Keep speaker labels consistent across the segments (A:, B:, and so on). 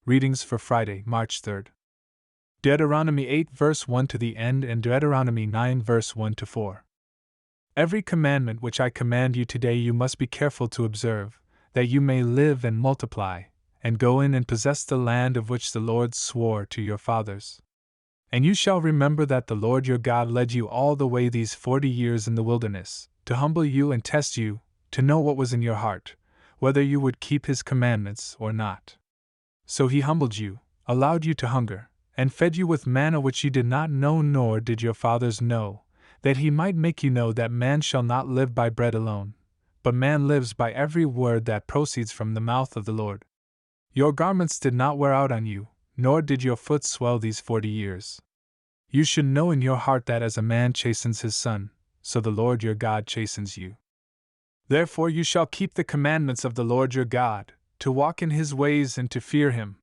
A: Readings for Friday, March 3rd. Deuteronomy 8 verse 1 to the end and Deuteronomy 9 verse 1 to 4. Every commandment which I command you today you must be careful to observe, that you may live and multiply, and go in and possess the land of which the Lord swore to your fathers. And you shall remember that the Lord your God led you all the way these 40 years in the wilderness, to humble you and test you, to know what was in your heart, whether you would keep his commandments or not. So he humbled you, allowed you to hunger, and fed you with manna which you did not know nor did your fathers know, that he might make you know that man shall not live by bread alone, but man lives by every word that proceeds from the mouth of the Lord. Your garments did not wear out on you, nor did your foot swell these 40 years. You should know in your heart that as a man chastens his son, so the Lord your God chastens you. Therefore you shall keep the commandments of the Lord your God, to walk in his ways and to fear him.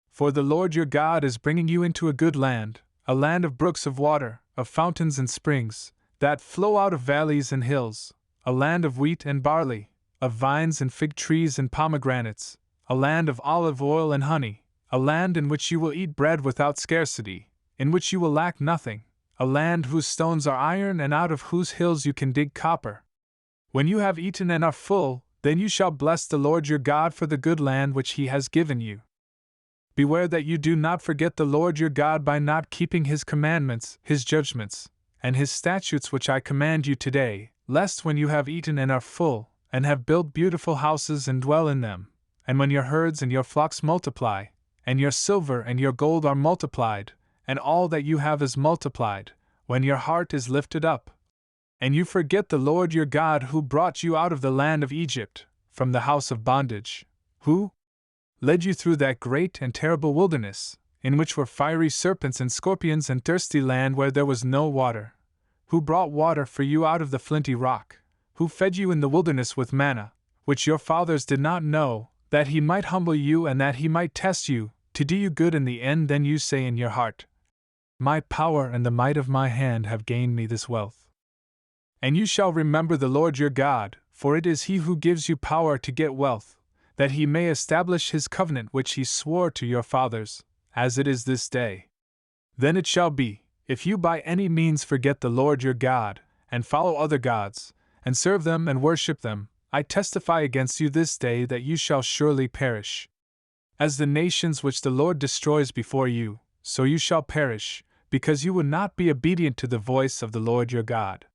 A: For the Lord your God is bringing you into a good land, a land of brooks of water, of fountains and springs, that flow out of valleys and hills, a land of wheat and barley, of vines and fig trees and pomegranates, a land of olive oil and honey, a land in which you will eat bread without scarcity, in which you will lack nothing, a land whose stones are iron and out of whose hills you can dig copper. When you have eaten and are full, then you shall bless the Lord your God for the good land which he has given you. Beware that you do not forget the Lord your God by not keeping his commandments, his judgments, and his statutes which I command you today, lest when you have eaten and are full, and have built beautiful houses and dwell in them, and when your herds and your flocks multiply, and your silver and your gold are multiplied, and all that you have is multiplied, when your heart is lifted up, and you forget the Lord your God who brought you out of the land of Egypt, from the house of bondage, who led you through that great and terrible wilderness, in which were fiery serpents and scorpions and thirsty land where there was no water, who brought water for you out of the flinty rock, who fed you in the wilderness with manna, which your fathers did not know, that he might humble you and that he might test you, to do you good in the end. Then you say in your heart, my power and the might of my hand have gained me this wealth. And you shall remember the Lord your God, for it is he who gives you power to get wealth, that he may establish his covenant which he swore to your fathers, as it is this day. Then it shall be, if you by any means forget the Lord your God, and follow other gods, and serve them and worship them, I testify against you this day that you shall surely perish. As the nations which the Lord destroys before you, so you shall perish, because you would not be obedient to the voice of the Lord your God.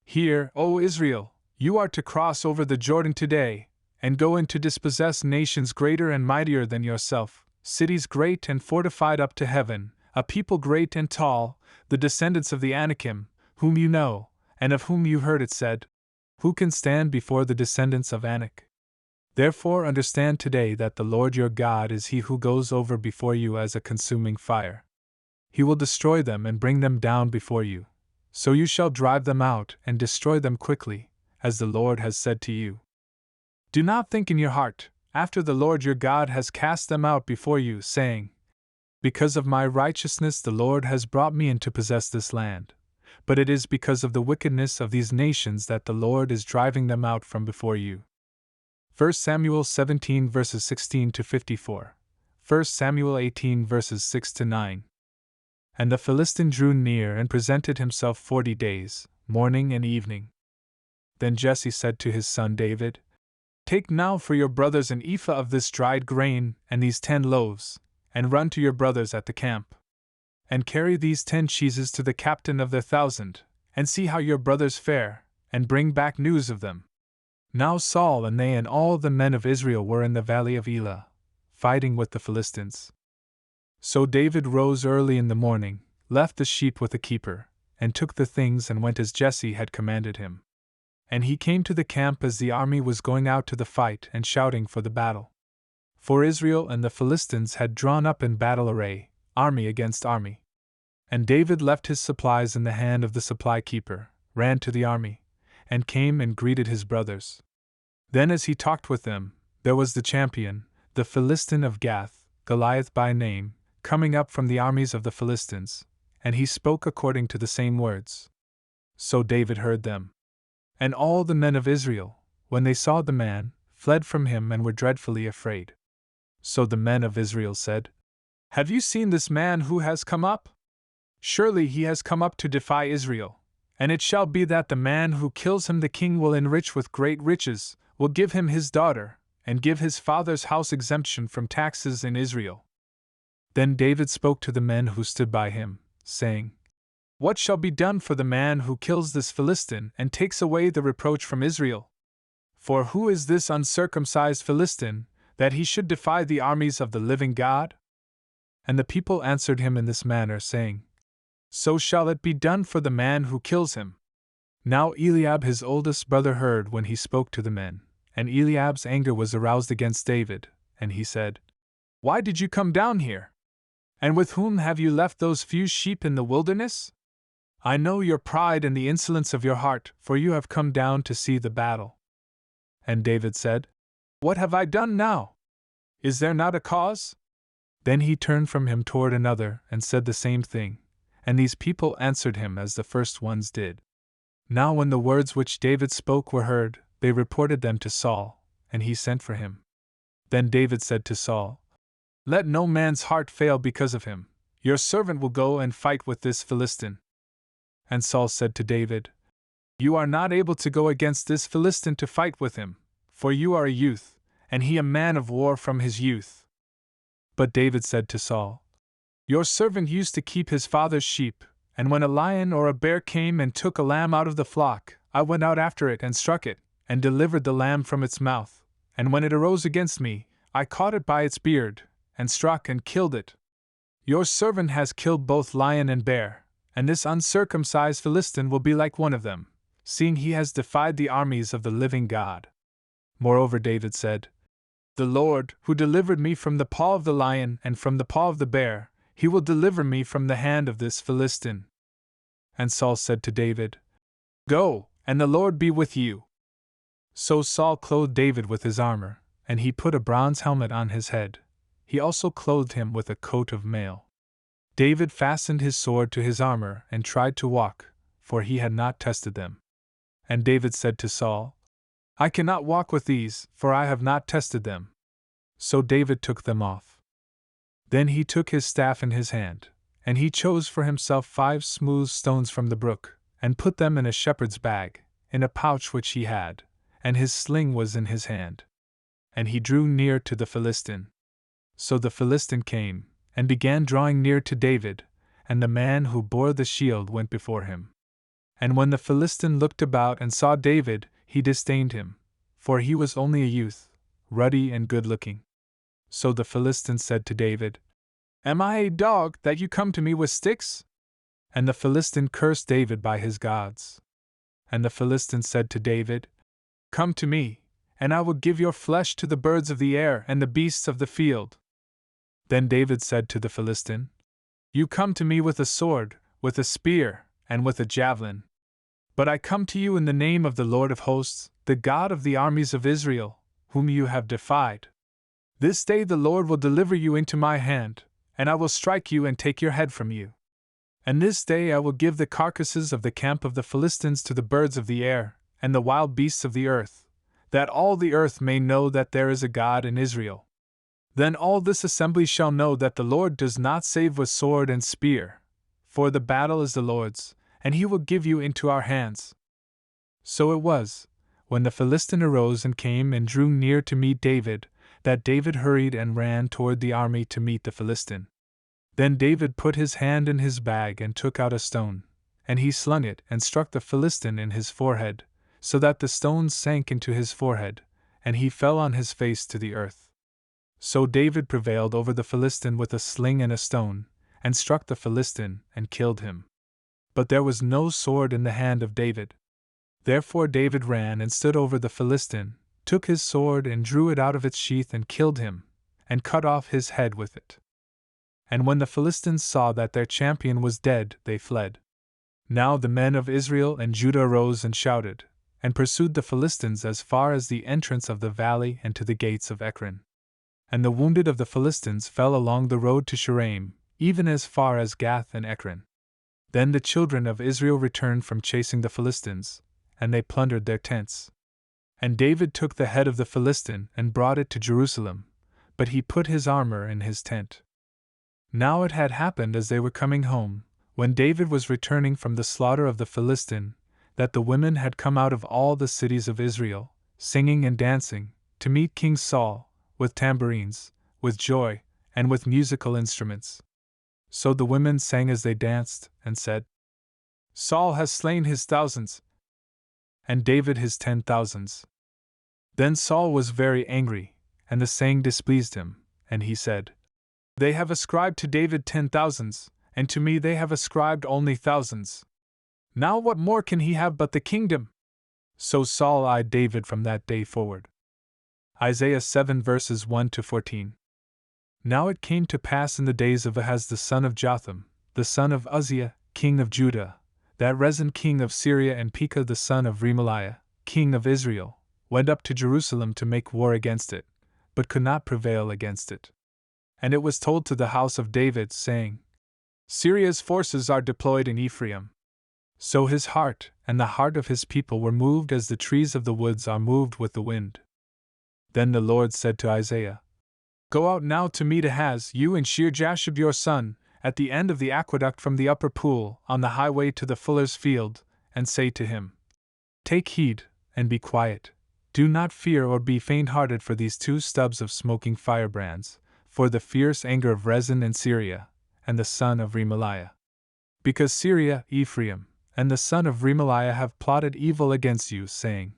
A: Hear, O Israel, you are to cross over the Jordan today, and go in to dispossess nations greater and mightier than yourself, cities great and fortified up to heaven, a people great and tall, the descendants of the Anakim, whom you know, and of whom you heard it said, who can stand before the descendants of Anak? Therefore understand today that the Lord your God is he who goes over before you as a consuming fire. He will destroy them and bring them down before you. So you shall drive them out and destroy them quickly, as the Lord has said to you. Do not think in your heart, after the Lord your God has cast them out before you, saying, because of my righteousness the Lord has brought me in to possess this land. But it is because of the wickedness of these nations that the Lord is driving them out from before you. 1 Samuel 17 verses 16 to 54. 1 Samuel 18 verses 6 to 9. And the Philistine drew near and presented himself 40 days, morning and evening. Then Jesse said to his son David, take now for your brothers an ephah of this dried grain and these 10 loaves, and run to your brothers at the camp. And carry these 10 cheeses to the captain of their 1,000, and see how your brothers fare, and bring back news of them. Now Saul and they and all the men of Israel were in the valley of Elah, fighting with the Philistines. So David rose early in the morning, left the sheep with the keeper, and took the things and went as Jesse had commanded him. And he came to the camp as the army was going out to the fight and shouting for the battle. For Israel and the Philistines had drawn up in battle array, army against army. And David left his supplies in the hand of the supply keeper, ran to the army, and came and greeted his brothers. Then as he talked with them, there was the champion, the Philistine of Gath, Goliath by name, coming up from the armies of the Philistines, and he spoke according to the same words. So David heard them. And all the men of Israel, when they saw the man, fled from him and were dreadfully afraid. So the men of Israel said, "Have you seen this man who has come up? Surely he has come up to defy Israel. And it shall be that the man who kills him the king will enrich with great riches, will give him his daughter, and give his father's house exemption from taxes in Israel." Then David spoke to the men who stood by him, saying, "What shall be done for the man who kills this Philistine and takes away the reproach from Israel? For who is this uncircumcised Philistine, that he should defy the armies of the living God?" And the people answered him in this manner, saying, "So shall it be done for the man who kills him." Now Eliab his oldest brother heard when he spoke to the men, and Eliab's anger was aroused against David, and he said, "Why did you come down here? And with whom have you left those few sheep in the wilderness? I know your pride and the insolence of your heart, for you have come down to see the battle." And David said, "What have I done now? Is there not a cause?" Then he turned from him toward another, and said the same thing, and these people answered him as the first ones did. Now when the words which David spoke were heard, they reported them to Saul, and he sent for him. Then David said to Saul, "Let no man's heart fail because of him. Your servant will go and fight with this Philistine." And Saul said to David, "You are not able to go against this Philistine to fight with him, for you are a youth, and he a man of war from his youth." But David said to Saul, "Your servant used to keep his father's sheep, and when a lion or a bear came and took a lamb out of the flock, I went out after it and struck it, and delivered the lamb from its mouth, and when it arose against me, I caught it by its beard, and struck and killed it. Your servant has killed both lion and bear, and this uncircumcised Philistine will be like one of them, seeing he has defied the armies of the living God." Moreover David said, "The Lord, who delivered me from the paw of the lion and from the paw of the bear, he will deliver me from the hand of this Philistine." And Saul said to David, "Go, and the Lord be with you." So Saul clothed David with his armor, and he put a bronze helmet on his head. He also clothed him with a coat of mail. David fastened his sword to his armor and tried to walk, for he had not tested them. And David said to Saul, "I cannot walk with these, for I have not tested them." So David took them off. Then he took his staff in his hand, and he chose for himself 5 smooth stones from the brook, and put them in a shepherd's bag, in a pouch which he had, and his sling was in his hand. And he drew near to the Philistine. So the Philistine came, and began drawing near to David, and the man who bore the shield went before him. And when the Philistine looked about and saw David, he disdained him, for he was only a youth, ruddy and good-looking. So the Philistine said to David, "Am I a dog that you come to me with sticks?" And the Philistine cursed David by his gods. And the Philistine said to David, "Come to me, and I will give your flesh to the birds of the air and the beasts of the field." Then David said to the Philistine, "You come to me with a sword, with a spear, and with a javelin. But I come to you in the name of the Lord of hosts, the God of the armies of Israel, whom you have defied. This day the Lord will deliver you into my hand, and I will strike you and take your head from you. And this day I will give the carcasses of the camp of the Philistines to the birds of the air, and the wild beasts of the earth, that all the earth may know that there is a God in Israel. Then all this assembly shall know that the Lord does not save with sword and spear, for the battle is the Lord's, and he will give you into our hands." So it was, when the Philistine arose and came and drew near to meet David, that David hurried and ran toward the army to meet the Philistine. Then David put his hand in his bag and took out a stone, and he slung it and struck the Philistine in his forehead, so that the stone sank into his forehead, and he fell on his face to the earth. So David prevailed over the Philistine with a sling and a stone, and struck the Philistine and killed him. But there was no sword in the hand of David. Therefore David ran and stood over the Philistine, took his sword and drew it out of its sheath and killed him, and cut off his head with it. And when the Philistines saw that their champion was dead, they fled. Now the men of Israel and Judah arose and shouted, and pursued the Philistines as far as the entrance of the valley and to the gates of Ekron. And the wounded of the Philistines fell along the road to Shuraim, even as far as Gath and Ekron. Then the children of Israel returned from chasing the Philistines, and they plundered their tents. And David took the head of the Philistine and brought it to Jerusalem, but he put his armor in his tent. Now it had happened as they were coming home, when David was returning from the slaughter of the Philistine, that the women had come out of all the cities of Israel, singing and dancing, to meet King Saul, with tambourines, with joy, and with musical instruments. So the women sang as they danced, and said, Saul has slain his thousands, and David his 10,000s. Then Saul was very angry, and the saying displeased him, and he said, They have ascribed to David 10,000s, and to me they have ascribed only thousands. Now what more can he have but the kingdom? So Saul eyed David from that day forward. Isaiah 7 verses 1 to 14. Now it came to pass in the days of Ahaz the son of Jotham, the son of Uzziah, king of Judah, that Rezin king of Syria and Pekah the son of Remaliah, king of Israel, went up to Jerusalem to make war against it, but could not prevail against it. And it was told to the house of David, saying, Syria's forces are deployed in Ephraim. So his heart and the heart of his people were moved as the trees of the woods are moved with the wind. Then the Lord said to Isaiah, Go out now to meet Ahaz, you and Shear-Jashub your son, at the end of the aqueduct from the upper pool, on the highway to the fuller's field, and say to him, Take heed, and be quiet. Do not fear or be faint-hearted for these 2 stubs of smoking firebrands, for the fierce anger of Rezin and Syria, and the son of Remaliah. Because Syria, Ephraim, and the son of Remaliah have plotted evil against you, saying,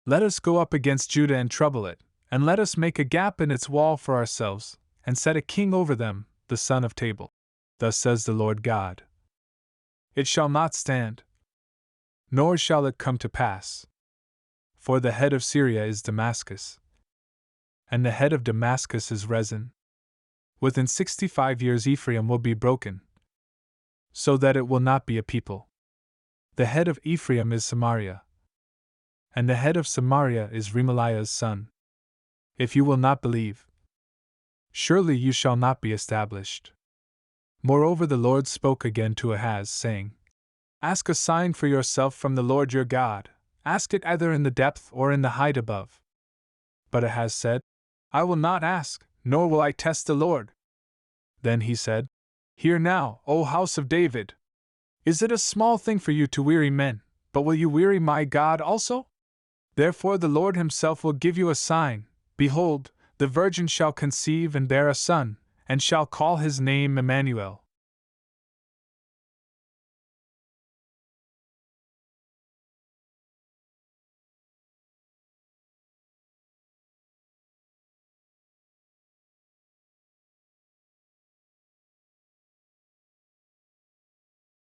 A: Let us go up against Judah and trouble it, and let us make a gap in its wall for ourselves, and set a king over them, the son of Tabal. Thus says the Lord God. It shall not stand, nor shall it come to pass. For the head of Syria is Damascus, and the head of Damascus is Rezin. Within 65 years Ephraim will be broken, so that it will not be a people. The head of Ephraim is Samaria, and the head of Samaria is Remaliah's son. If you will not believe, surely you shall not be established. Moreover, the Lord spoke again to Ahaz, saying, Ask a sign for yourself from the Lord your God, ask it either in the depth or in the height above. But Ahaz said, I will not ask, nor will I test the Lord. Then he said, Hear now, O house of David. Is it a small thing for you to weary men, but will you weary my God also? Therefore the Lord himself will give you a sign. Behold, the virgin shall conceive and bear a son, and shall call his name Emmanuel.